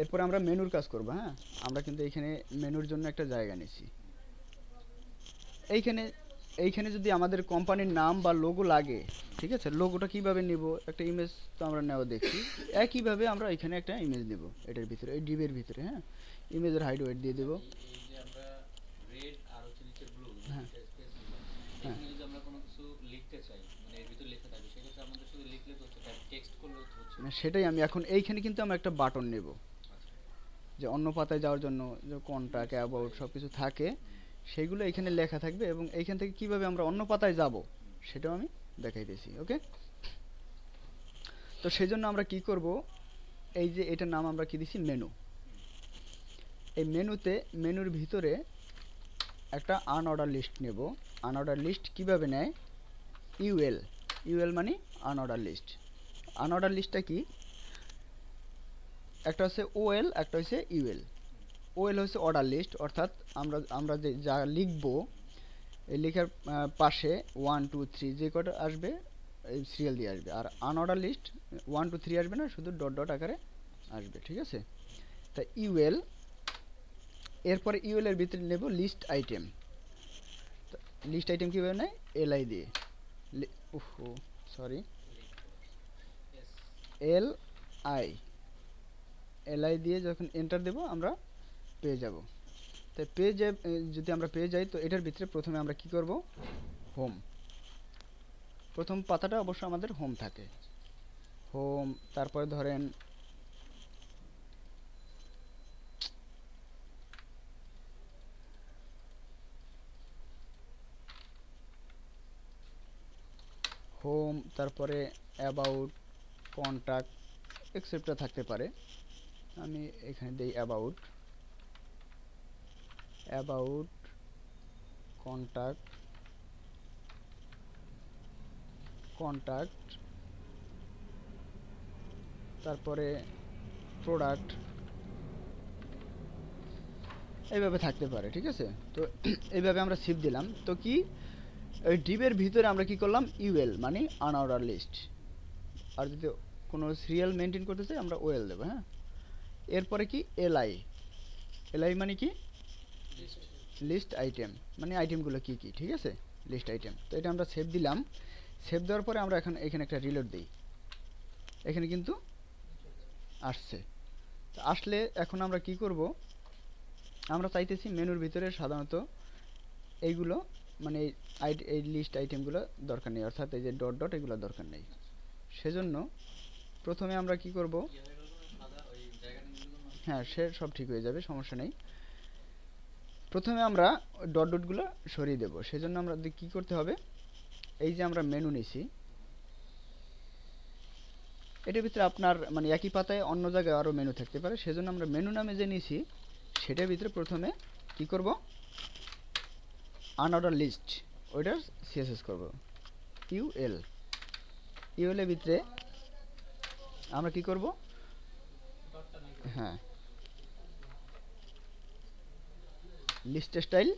এরপর আমরা মেনুর কাজ করব। হ্যাঁ, আমরা কিন্তু এখানে মেনুর জন্য একটা জায়গা নিছি। এইখানে এইখানে যদি আমাদের কোম্পানির নাম বা লোগো লাগে, ঠিক আছে, লোগোটা কিভাবে নিব, একটা ইমেজ তো আমরা নেওয়া দেখছি। একইভাবে আমরা এখানে একটা ইমেজ নেব এটার ভিতরে, এই ডিবের ভিতরে। হ্যাঁ, ইমেজের হাইট ওয়েট দিয়ে দেব। এই যে আমরা রেড আর হচ্ছে নিচে ব্লু হ্যাঁ দুইটা স্পেস নিলাম, হ্যাঁ এখানে যদি আমরা কোনো কিছু লিখতে চাই মানে এর ভিতরে লেখা থাকবে, সেক্ষেত্রে আমাদের শুধু লিখলে তো হচ্ছে, টাইপ টেক্সট করলে তো হচ্ছে না, না। সেটাই আমি এখন এইখানে কিন্তু আমরা একটা বাটন নেব, আচ্ছা, যে অন্য পাতায় যাওয়ার জন্য যে কন্টাক্ট নেক্সট অ্যাবাউট এই সব কিছু থাকে, হুম সেইগুলো এখানে লেখা থাকবে এবং এইখান থেকে কিভাবে আমরা অন্য পাতায় যাব হুম সেটাও আমি দেখাইতেছি। ওকে, তো সেই জন্য আমরা কি করব, এই যে এটার নাম আমরা কি দিছি, মেনু। হুম এই মেনুতে, মেনুর ভিতরে একটা আনঅর্ডার লিস্ট নেব। আনঅর্ডার লিস্ট কিভাবে নেয়, ইউএল। ইউএল মানে আনঅর্ডার লিস্ট। আনঅর্ডার লিস্টটা কি, একটা হচ্ছে ওএল, একটা হচ্ছে ইউএল। হুম ওএল হচ্ছে অর্ডার লিস্ট, অর্থাৎ আমরা আমরা যে যা লিখব, হুম এই লেখার পাশে 1 2 3 যে কটা আসবে এই সিরিয়াল দিয়ে আসবে। আর আনঅর্ডার লিস্ট 1 2 3 আসবে না, শুধু ডট ডট আকারে আচ্ছা আসবে। ঠিক আছে, হুম তা ইউএল। এরপরে ইউএল এর ভিতরে নেব লিস্ট আইটেম। লিস্ট আইটেম কীভাবে নেয়, এলআই দিয়ে। ওহো, সরি, লিখো এস এল আই, এলআই দিয়ে যখন এন্টার দেব আমরা পেয়ে যাব। তাই পেজে যদি আমরা পেয়ে যাই, তো এটার ভিতরে প্রথমে আমরা কি করব, হোম। প্রথম পাতাটা অবশ্য আমাদের হোম থাকে। আচ্ছা হোম, তারপরে ধরেন হোম, তারপরে অ্যাবাউট, কন্টাক্ট, এক্সেপ্টটা থাকতে পারে। আমি এখানে দেই অ্যাবাউট, অ্যাবাউট, কন্টাক্ট, কন্টাক্ট, তারপরে প্রোডাক্ট, এইভাবে থাকতে পারে। ঠিক আছে, তো এইভাবে আমরা শিফট দিলাম। তো কি, ওই ডিবের ভিতরে আমরা কি করলাম, ইউএল মানে আনঅর্ডার লিস্ট। আর যদি কোনো সিরিয়াল মেনটেন করতে চাই আমরা ওএল দেবো। হ্যাঁ, এরপরে কি, এলআই। এলআই মানে কি, লিস্ট লিস্ট আইটেম, মানে আইটেমগুলো কি কি। ঠিক আছে, লিস্ট আইটেম। তো এটা আমরা সেভ দিলাম। সেভ দেওয়ার পরে আমরা এখন এখানে একটা রিলোড দিই, এখানে কিন্তু আসছে। তো আসলে এখন আমরা কি করব, আমরা চাইতেছি মেনুর ভিতরে সাধারণত এইগুলো, মানে এই লিস্ট আইটেমগুলো দরকার নেই, অর্থাৎ এই যে ডট ডট এগুলো দরকার নেই। সেজন্য প্রথমে আমরা কি করব, ইয়ে হয়ে গেল না, সাদা ওই জায়গাটা নিয়ে গেল না। হ্যাঁ সে সব ঠিক হয়ে যাবে, সমস্যা নেই। প্রথমে আমরা ডট ডটগুলো সরিয়ে দেব। সেজন্য আমরা কি করতে হবে, এই যে আমরা মেনু নিছি, এটার ভিতরে আপনার মানে একই পাতায় অন্য জায়গায় আরও মেনু থাকতে পারে। সেজন্য আমরা মেনু নামে যে নিছি সেটার ভিতরে প্রথমে কি করব, আনঅর্ডার লিস্ট, ওইটার সিএসএস করব, ইউএল। ইউএল এর ভিতরে আমরা কি করব, হ্যাঁ, লিস্ট স্টাইল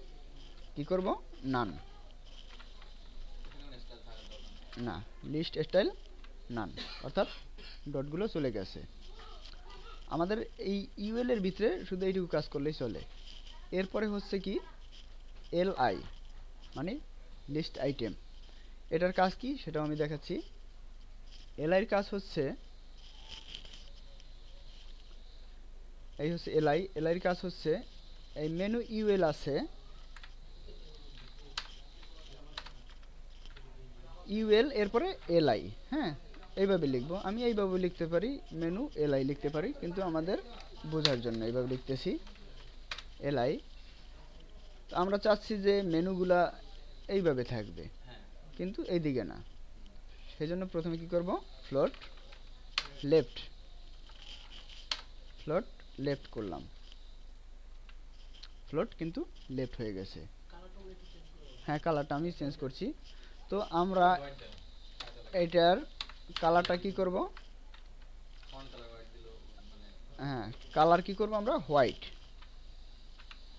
কি করব, নান, এখানে কোনো স্টাইল থাকার দরকার নেই। না, লিস্ট স্টাইল নান, অর্থাৎ ডটগুলো চলে গেছে। আমাদের এই ইউএল এর ভিতরে শুধু এইটুকু কাজ করলেই চলে। এরপরে হচ্ছে কি, এলআই মানে লিস্ট আইটেম। এটার কাজ কি সেটাও আমি দেখাচ্ছি। এলআই এর কাজ হচ্ছে, এই হচ্ছে এলআই। এলআই এর কাজ হচ্ছে, এই মেনু ইউএল আছে, ইউএল এরপরে এলআই। হ্যাঁ, এইভাবে লিখবো, আমি এইভাবে লিখতে পারি, মেনু এলআই লিখতে পারি, কিন্তু আমাদের বোঝার জন্য এইভাবে লিখতেছি, এলআই। আমরা চাচ্ছি যে মেনুগুলা এইভাবে থাকবে, হ্যাঁ কিন্তু এইদিকে না। হুম সেজন্য প্রথমে কি করব, ফ্লোট লেফট, ফ্লোট লেফট করলাম, ফ্লোট কিন্তু লেফট হয়ে গেছে। হ্যাঁ, কালারটা আমি চেঞ্জ করছি। তো আমরা হোয়াইট হোয়াইট দেন, কাঁচা লাগে। এটার কালারটা কি করব, ফন্ট কালার হোয়াইট দিলো মানে হ্যাঁ কালার কি করব আমরা, হোয়াইট,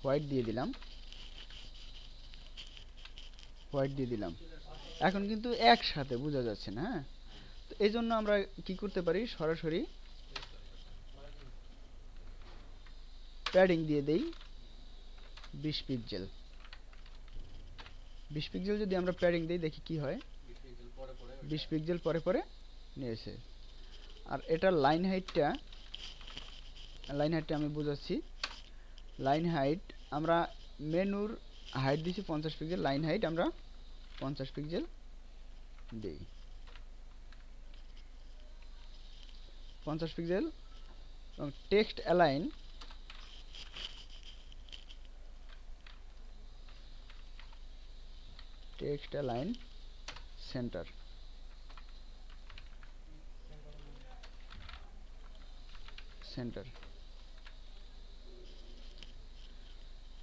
হোয়াইট দিয়ে দিলাম, হোয়াইট দিয়ে দিলাম। এখন কিন্তু একসাথে বোঝা যাচ্ছে না। হ্যাঁ, হ্যাঁ তো এই জন্য আমরা কি করতে পারি, সরাসরি স্পেস ধরে প্যাডিং দিয়ে দেই 20 পিক্সেল। 20 পিক্সেল যদি আমরা প্যাডিং দিই দেখি কি হয়। 20 পিক্সেল পরে পরে নিয়েছে। আর এটা লাইন হাইটটা আমি বুঝাচ্ছি। লাইন হাইট আমরা মেনুর হাইট দিছি 50 পিক্সেল, লাইন হাইট আমরা 50 পিক্সেল দেই। 50 পিক্সেল এবং টেক্সট অ্যালাইন সেন্টার।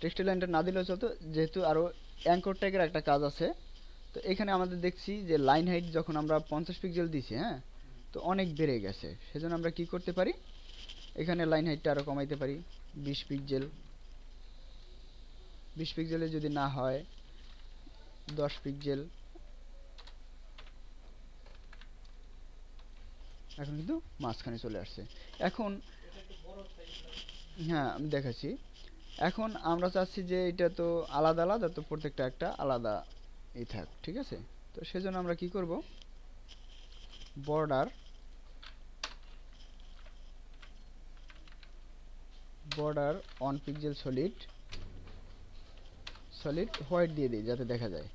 টেক্সট অ্যালাইনটা না দিলেও চলতো, যেহেতু আরো অ্যাঙ্কর ট্যাগের একটা কাজ আছে। তো এখানে আমাদের দেখছি যে লাইন হাইট যখন আমরা 50 পিক্সেল দিছি, হ্যাঁ, তো অনেক বেড়ে গেছে। সেজন্য আমরা কি করতে পারি, এখানে লাইন হাইটটা আরো কমাইতে পারি 20 পিক্সেল। 20 পিক্সেলে যদি না হয় 10 পিক্সেল। এখন কিন্তু মাঝখানে চলে আসছে। এখন হ্যাঁ আমি দেখাচ্ছি। এখন আমরা চাচ্ছি যে এটা তো আলাদা আলাদা, তো প্রত্যেকটা একটা আলাদা থাক, ঠিক আছে। তো সেজন্য আমরা কি করব, বর্ডার 1 পিক্সেল সলিড হোয়াইট দিয়ে দিই যাতে দেখা যায়।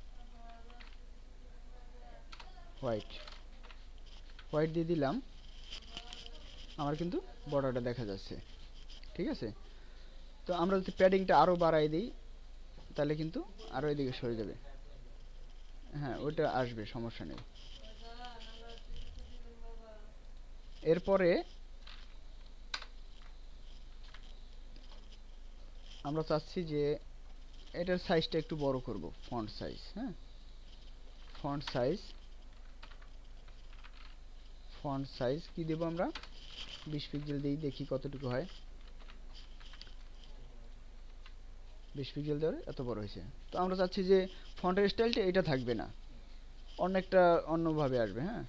হোয়াইট দিয়ে দিলাম, আমার কিন্তু বর্ডারটা দেখা যাচ্ছে, ঠিক আছে। তো আমরা যদি প্যাডিংটা আরো বাড়াই দিই তাহলে কিন্তু আরো এদিকে সরে যাবে। হ্যাঁ ওইটা আসবে, সমস্যা নেই। এরপরে আমরা চাচ্ছি যে এটার সাইজটা একটু বড় করব, ফন্ট সাইজ। হ্যাঁ, ফন্ট সাইজ কি দেব আমরা, 20 পিক্সেল দিই, দেখি কতটুকু হয়। 20 পিক্সেল দেওয়ার এত বড় হয়েছে। তো আমরা চাচ্ছি যে ফন্টের স্টাইলটা এটা থাকবে না, অন্যভাবে আসবে। হ্যাঁ,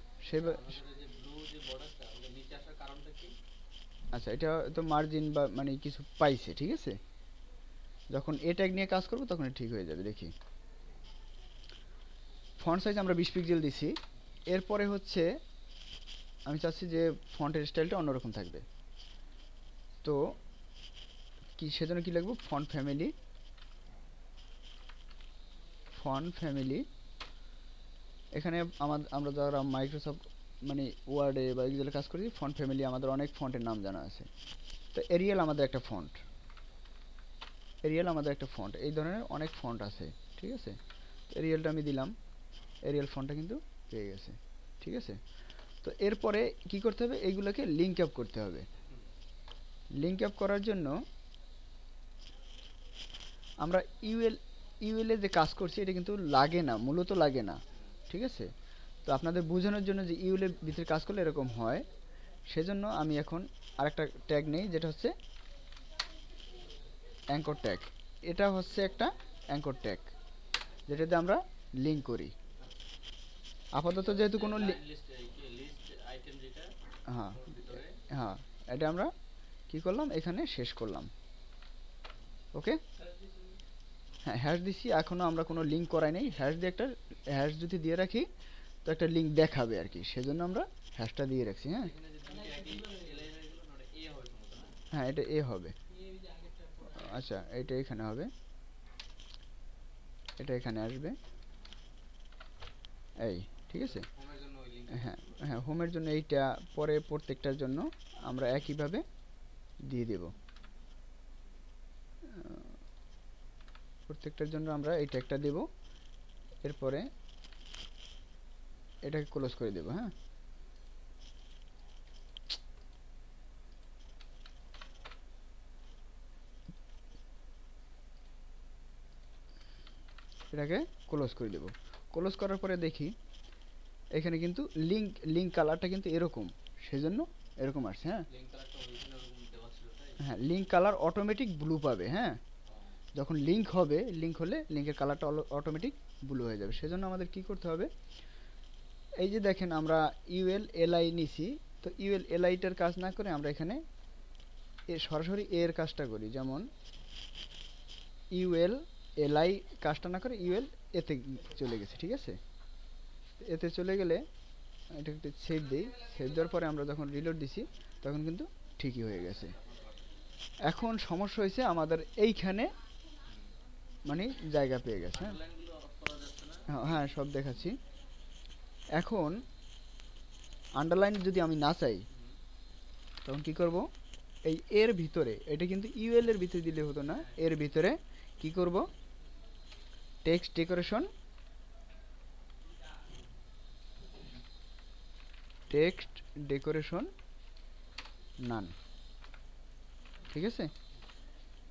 আচ্ছা, এটা তো মার্জিন বা মানে কিছু পাইছে, ঠিক আছে। যখন এ ট্যাগ নিয়ে কাজ করব তখন ঠিক হয়ে যাবে। দেখি ফন্ট সাইজ আমরা 20 পিক্সেল দিছি। এরপরে হচ্ছে আমি চাচ্ছি যে ফন্টের স্টাইলটা অন্যরকম থাকবে। তো কি সেজন্য কি লিখব, ফন্ট ফ্যামিলি। এখানে আমরা যারা মাইক্রোসফট মানে ওয়ার্ডে বা এক্সেলে কাজ করি, ফন্ট ফ্যামিলি আমাদের অনেক ফন্টের নাম জানা আছে। তো এরিয়াল আমাদের একটা ফন্ট, এই ধরনের অনেক ফন্ট আছে, ঠিক আছে। এরিয়ালটা আমি দিলাম, এরিয়াল ফন্টটা কিন্তু পেয়ে গেছে, ঠিক আছে। তো এরপরে কি করতে হবে, এইগুলোকে লিঙ্ক আপ করতে হবে। লিঙ্ক আপ করার জন্য আমরা ইউএল এ যে কাজ করছি এটা কিন্তু লাগে না, মূলত লাগে না, ঠিক আছে। তো আপনাদের বোঝানোর জন্য যে ইউএল এর ভিতরে কাজ করলে এরকম হয়, সেজন্য আমি এখন আরেকটা ট্যাগ নেই, যেটা হচ্ছে অ্যাঙ্কর ট্যাগ। এটা হচ্ছে একটা অ্যাঙ্কর ট্যাগ যেটাতে আমরা লিঙ্ক করি। আপাতত যেহেতু কোনো হ্যাঁ হ্যাঁ, এটা আমরা কি করলাম, এখানে শেষ করলাম। ওকে, হ্যাঁ হ্যাশ দিছি, এখনো আমরা কোনো লিঙ্ক করাই নাই। হ্যাশ যদি দিয়ে রাখি তো একটা লিঙ্ক দেখাবে আর কি, সেজন্য আমরা হ্যাশটা দিয়ে রাখছি। হ্যাঁ হ্যাঁ, এটা এ হবে। আচ্ছা, এটা এখানে হবে, এটা এখানে আসবে, এই ঠিক আছে। হ্যাঁ হ্যাঁ, হোমের জন্য এইটা, পরে প্রত্যেকটার জন্য আমরা একইভাবে দিয়ে দেব। প্রত্যেকটার জন্য আমরা এই ট্যাগটা দেব, এরপরে এটাকে ক্লোজ করে দেব। হ্যাঁ, এটাকে ক্লোজ করে দেব। ক্লোজ করার পরে দেখি এখানে কিন্তু লিঙ্ক কালারটা কিন্তু এরকম, সেজন্য এরকম আসছে। হ্যাঁ হ্যাঁ, লিঙ্ক কালার অটোমেটিক ব্লু পাবে। হ্যাঁ, যখন লিঙ্ক হলে লিঙ্কের কালারটা অটোমেটিক ব্লু হয়ে যাবে। সেজন্য আমাদের কি করতে হবে, এই যে দেখেন আমরা ইউএল এলআই নিছি, তো ইউএল এলআইটার কাজ না করে আমরা এখানে সরাসরি এর কাজটা করি, যেমন ইউএল এলআই কাজটা না করে ইউএল এতে চলে গেছে, ঠিক আছে। এতে চলে গেলে এটা একটু সেভ দিই, সেভ দেওয়ার পরে আমরা যখন রিলোড দিছি তখন কিন্তু ঠিকই হয়ে গেছে। এখন সমস্যা হয়েছে আমাদের এইখানে মানে জায়গা পেয়ে গেছে। হ্যাঁ সব দেখাচ্ছি। এখন আন্ডারলাইন যদি আমি না চাই তখন কি করব, এই এর ভিতরে, এটা কিন্তু ইউএল এর ভিতরে দিলে হতো না, এর ভিতরে কি করব, টেক্সট ডেকোরেশন, টেক্সট ডেকোরেশন নান, ঠিক আছে।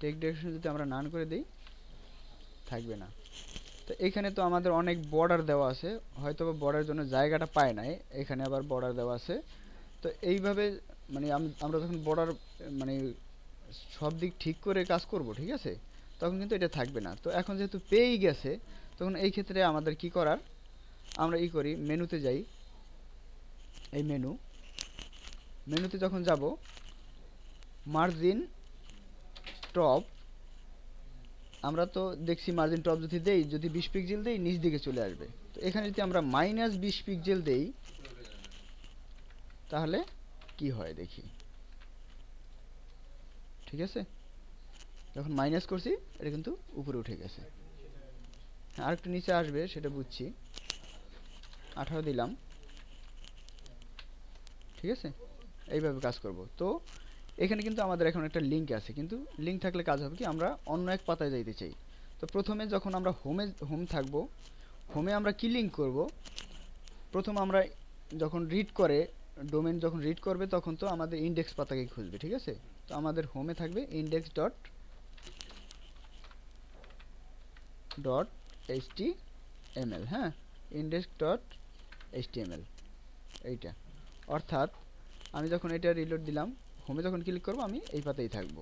টেক্সট ডেকোরেশন যদি আমরা নান করে দিই থাকবে না। তো এখানে তো আমাদের অনেক বর্ডার দেওয়া আছে, হয়তো বর্ডারের জন্য জায়গাটা পায় নাই, এখানে আবার বর্ডার দেওয়া আছে। তো এইভাবে মানে আমরা যখন বর্ডার মানে সব দিক ঠিক করে কাজ করব, ঠিক আছে, তখন কিন্তু এটা থাকবে না। তো এখন যেহেতু পেয়েই গেছে, তখন এই ক্ষেত্রে আমাদের কি করার, আমরা ই করি, মেনুতে যাই, এই মেনুতে যখন যাব, মার্জিন টপ, আমরা তো দেখছি মার্জিন টপ যদি দেই, যদি 20 পিক্সেল দেই নিচ দিকে চলে আসবে। তো এখানে যদি আমরা -20 পিক্সেল দেই তাহলে কি হয় দেখি, ঠিক আছে। যখন মাইনাস করছি এটা কিন্তু উপরে উঠে গেছে। হ্যাঁ আরেকটু নিচে আসবে সেটা বুঝছি, 18 দিলাম, ঠিক আছে। এইভাবে কাজ করব। তো এখানে কিন্তু আমাদের এখন একটা লিঙ্ক আছে, কিন্তু লিঙ্ক থাকলে কাজ হবে কি, আমরা অন্য এক পাতায় যাইতে চাই। তো প্রথমে যখন আমরা হোম থাকবো, হোমে আমরা কি লিঙ্ক করব, প্রথম আমরা যখন রিড করে, ডোমেন যখন রিড করবে তখন তো আমাদের ইন্ডেক্স পাতাকে খুঁজবে, ঠিক আছে। তো আমাদের হোমে থাকবে ইন্ডেক্স ডট html, হ্যাঁ, ইন্ডেক্স ডট html এইটা। অর্থাৎ আমি যখন এটা রিলোড দিলাম, হোমে যখন ক্লিক করব আমি এই পাতায় থাকবো।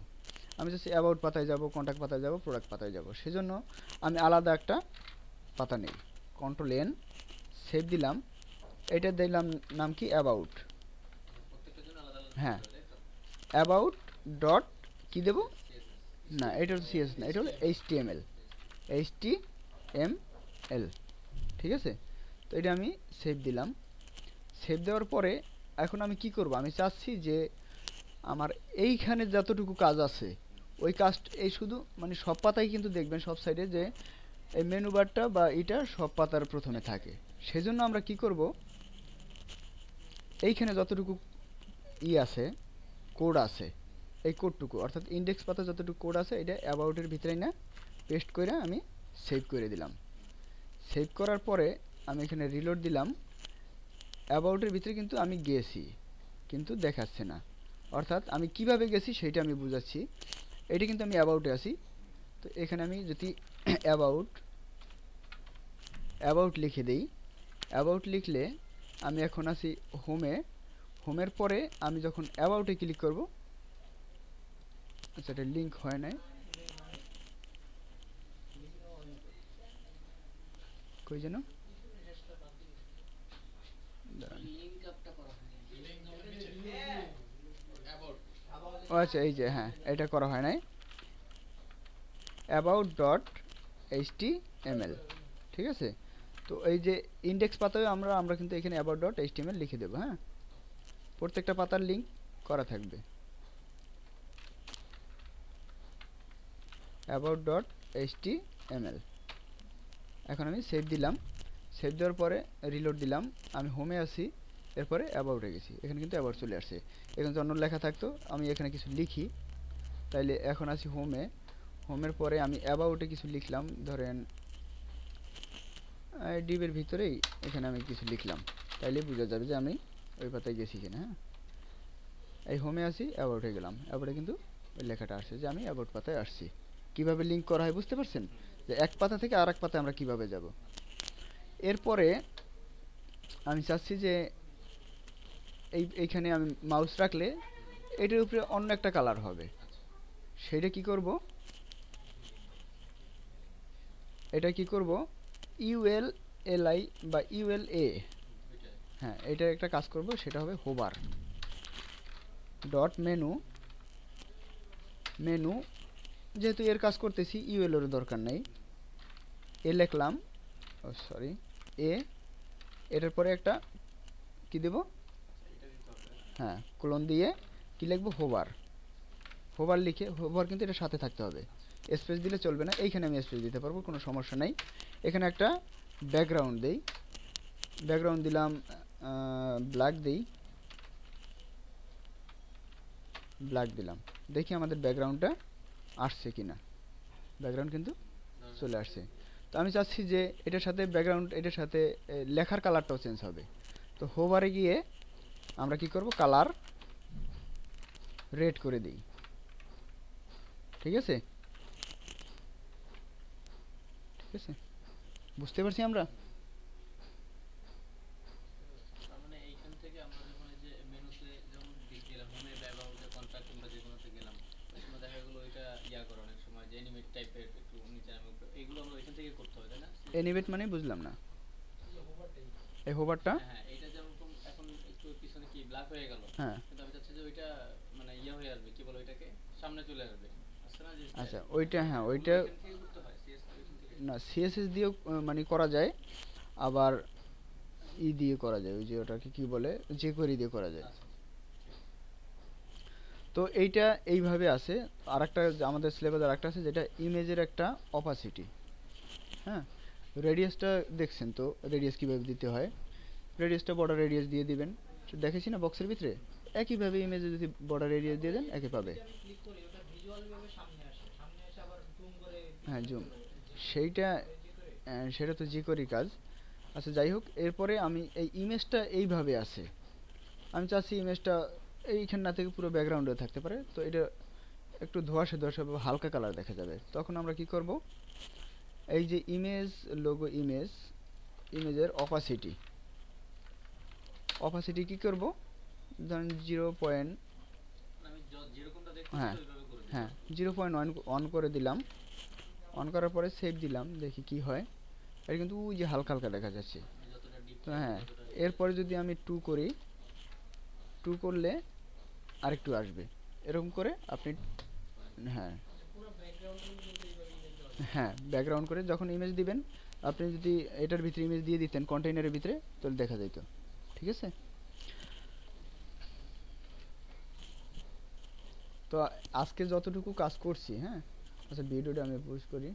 আমি জাস্ট অ্যাবাউট পাতায় যাব, কন্ট্যাক্ট পাতায় যাব, প্রোডাক্ট পাতায় যাব, সেজন্য আমি আলাদা একটা পাতা নেই। Ctrl+N, সেভ দিলাম, এটা দিলাম নাম কি, অ্যাবাউট। হ্যাঁ অ্যাবাউট ডট কি দেব, না এটা হলো সিএস না, এটা হলো HTML, ঠিক আছে। তো এটা আমি সেভ দিলাম। সেভ দেওয়ার পরে এখন আমি কি করব, আমি চাচ্ছি যে আমার এইখানে যতটুকু কাজ আছে ওই কাজ, এই শুধু মানে সব পাতায় কিন্তু দেখবেন সব সাইডে যে এই মেনু বারটা বা এটা সব পাতার প্রথমে থাকে। সেজন্য আমরা কি করব, এইখানে যতটুকু আছে, কোড আছে, এই কোডটুকু অর্থাৎ ইন্ডেক্স পাতা যতটুকু কোড আছে এটা অ্যাবাউটের ভিতরে না পেস্ট করে আমি সেভ করে দিলাম। সেভ করার পরে আমি এখানে রিলোড দিলাম, অ্যাবাউটের ভিতরে কিন্তু আমি গেছি কিন্তু দেখাচ্ছে না, অর্থাৎ আমি কিভাবে গেছি সেটা আমি বুঝাচ্ছি। এটা কিন্তু আমি অ্যাবাউটে আছি। তো এখানে আমি যদি অ্যাবাউট লিখে দেই, অ্যাবাউট লিখলে আমি এখন আছি হোমের পরে আমি যখন অ্যাবাউটে ক্লিক করব, আচ্ছা এটা লিঙ্ক হয় নাই, কই যেন, ও আচ্ছা এই যে, হ্যাঁ এটা করা হয় নাই, অ্যাবাউট ডট html, ঠিক আছে। তো এই যে ইন্ডেক্স পাতায় আমরা কিন্তু এখানে অ্যাবাউট ডট html লিখে দেবো। হ্যাঁ প্রত্যেকটা পাতার লিঙ্ক করা থাকবে, অ্যাবাউট ডট html। এখন আমি সেভ দিলাম, সেভ দেওয়ার পরে রিলোড দিলাম, আমি হোমে আছি, এরপরে অ্যাবাউটে গেছি, এখানে কিন্তু অ্যাবাউট চলে আসছে। এখানে অন্য লেখা থাকতো, আমি এখানে কিছু লিখি, তাইলে এখন আছি হোমের পরে আমি অ্যাবাউটে কিছু লিখলাম, ধরেন ডিবের ভিতরেই এখানে আমি কিছু লিখলাম, তাইলে বোঝা যাবে যে আমি ওই পাতায় গেছি কিনা। হ্যাঁ এই হোমে আসি, অ্যাবাউটে গেলাম, অ্যাবাউটে কিন্তু ওই লেখাটা আসছে যে আমি অ্যাবাউট পাতায় আসছি। কিভাবে লিঙ্ক করা হয় বুঝতে পারছেন, যে এক পাতা থেকে আর এক পাতায় আমরা কিভাবে যাব। এরপরে আমি চাচ্ছি যে এইখানে আমি মাউস রাখলে এটার উপরে অন্য একটা কালার হবে, সেটা কি করব, এটা কি করব, ULLI বা ULA, হ্যাঁ এটা একটা কাজ করব, সেটা হবে হোভার ডট মেনু মেনু, যেহেতু এর কাজ করতেছি ইউএল এর দরকার নেই, এ লিখলাম, ও সরি, এটার পরে একটা কি দেব, হ্যাঁ কোলন দিয়ে কি লিখবো, হোভার। হোভার লিখে, হোভার কিন্তু এটা সাথে থাকতে হবে, স্পেস দিলে চলবে না, এইখানে আমি স্পেস দিতে পারবো, কোনো সমস্যা নাই। এখানে একটা ব্যাকগ্রাউন্ড দেই, ব্যাকগ্রাউন্ড দিলাম ব্ল্যাক দেই, ব্ল্যাক দিলাম, দেখি আমাদের ব্যাকগ্রাউন্ডটা আসছে কিনা। ব্যাকগ্রাউন্ড কিন্তু চলে আসছে। তো আমি চাচ্ছি যে এটার সাথে ব্যাকগ্রাউন্ড, এটার সাথে লেখার কালারটাও চেঞ্জ হবে। তো হোভারে গিয়ে আমরা কি করব, কালার রেড করে দিই, ঠিক আছে, ঠিক আছে, বুঝতে পারছি আমরা। তার মানে এইখান থেকে আমরা যখন এই যে মেনুতে যেমন দিলাম হোমে ব্যবহারের কন্ট্রাক্ট কিংবা যে কোনোতে গেলাম, ওই সময় দেখা গেলো ওইটা ইয়া করে অনেক সময় যে এনিমেট টাইপের একটু নিচে নামে উপরে, এগুলো আমরা ওইখান থেকে করতে হবে তাই না? অ্যানিমেট মানে বুঝলাম না, এই হোভারটা, হ্যাঁ হ্যাঁ, এইটা যেমন এখন একটু পিছনে কি ব্ল্যাক হয়ে গেল, হ্যাঁ কিন্তু আমি চাচ্ছি যে ওইটা মানে ইয়া হয়ে আসবে, কি বলে ওইটাকে, সামনে চলে আসবে, আসছে না যে আচ্ছা স্টাইল, ওইটা, হ্যাঁ ওগুলো ওইটা ওইখান থেকে করতে হয় সিএস ওইখান থেকে। না, সিএসএস দিয়েও মানে করা যায়, আবার ই দিয়ে করা যায়, ওই যে ওটাকে কি বলে, jQuery দিয়ে করা যায়। আচ্ছা তো এইটা এইভাবে আছে। আরেকটা আমাদের সিলেবাস আরেকটা আছে, যেটা ইমেজের একটা অপাসিটি, হ্যাঁ, রেডিয়াসটা দেখছেন তো, রেডিয়াস কিভাবে দিতে হয়, রেডিয়াসটা বর্ডার রেডিয়াস দিয়ে দিবেন, তো দেখেছি না বক্সের ভিতরে, একইভাবে ইমেজে যদি বর্ডার রেডিয়াস দিয়ে দেন একই পাবে। হ্যাঁ জুম, সেইটা সেটা তো jQuery কাজ। আচ্ছা যাই হোক, এরপরে আমি এই ইমেজটা এইভাবে আছে, আমি চাচ্ছি ইমেজটা এইখান না থেকে পুরো ব্যাকগ্রাউন্ডে থাকতে পারে, তো এটা একটু ধোঁয়াশা ধোঁয়াশা বা হালকা কালার দেখা যাবে। তখন আমরা কি করব, এই যে ইমেজ লোগো, ইমেজের অপাসিটি, অপাসিটি কি করব, ধরেন 0. মানে আমি যেরকমটা দেখতেছি হ্যাঁ ওইভাবে করে দিই। হ্যাঁ 0.1 অন করে দিলাম, অন করার পরে সেভ দিলাম, দেখি কি হয়। এটা কিন্তু ওই যে হালকা হালকা দেখা যাচ্ছে। আমি যতটা ডিপ তো চাইবো হ্যাঁ, ততটা এরপরে যদি আমি 2 করি, 2 করলে আরেকটু আসবে, এরকম করে আপনি, হ্যাঁ হ্যাঁ ব্যাকগ্রাউন্ড করে যখন ইমেজ দিবেন, আপনি যদি এটার ভিতরে ইমেজ দিয়ে দিতেন কন্টেইনারের ভিতরে, তাহলে দেখা যেত, ঠিক আছে। তো আজকে যতটুকু কাজ করছি, হ্যাঁ, আচ্ছা ভিডিওটা আমি পোস্ট করি।